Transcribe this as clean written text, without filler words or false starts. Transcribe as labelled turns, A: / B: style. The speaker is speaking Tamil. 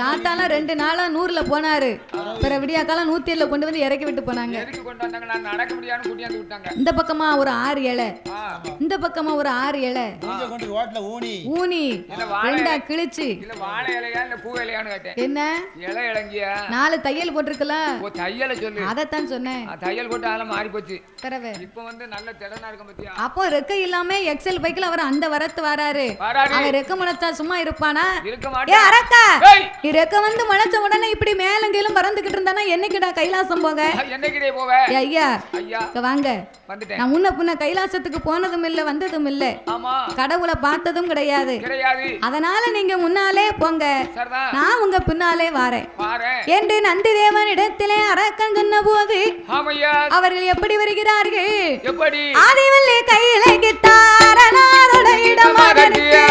A: தாத்தாலாம் 2 நாளா 100ல போனாரு. பிற விடியா காலம் 107ல கொண்டு வந்து இறக்கி விட்டு போனாங்க.
B: எதுக்கு கொண்டு வந்தாங்க? நான் நடக்க முடியாதுன்னு கூட்டியாந்து விட்டாங்க.
A: இந்த பக்கமா ஒரு 6 இலை, இந்த பக்கமா ஒரு 6 இலை
C: கொண்டு ரோட்ல
A: ஊனி ரெண்டா கிழிச்சு.
B: இல்ல வாழை இலையா இல்ல பூ இலையான்னு கேட்டேன்.
A: என்ன
B: இலை இளங்கியா?
A: 4 தையல் போட்டிருக்கலாம்.
B: ஓ தையல சொல்லு.
A: அதத்தான் சொன்னேன்.
B: தையல் போட்டு அதெல்லாம் மாறி போச்சு.
A: பிறவே
B: இப்ப வந்து நல்ல திடனா இருக்க பத்தியா?
A: அப்போ ரெக்க இல்லாம எக்ஸல் பைக்ல அவர் அந்த வரத்து வராரு. அவன் ரெக்க முளைச்சா சும்மா இருப்பானா?
B: இருக்க
A: ஏ
B: மாட்டான்.
A: அரக்கா, நீ ரெக்க வந்து முளைச்ச உடனே இப்படி மேலும் கீழும் பறந்துகிட்டு இருந்தானா என்னைக்குடா கைலாசம் போக?
B: என்னைக்கிட்டே போவ?
A: ஐயா
B: ஐயா
A: இங்க வாங்க.
B: வந்துட்டேன்.
A: நான் முன்ன பின்ன கைலாசத்துக்கு போனதும் இல்ல வந்ததும் இல்ல.
B: ஆமா
A: கடவுளை பார்த்ததும் கிடையாது.
B: கிடையாது.
A: அதனால நீங்க முன்னாலே போங்க,
B: சரிதான்.
A: நான் உங்க பின்னாலே வாரேன்
B: பாரு.
A: என்று நந்தி தேவன் இடத்திலே அரக்கன் சொன்ன போது
B: ஆமையா
A: அவர்கள் எப்படி வருகிறார்கள்?
B: எப்படி?
A: ஆதிவல்லி கையில கிட்டாரனாரோட இடமாக
B: இடமாக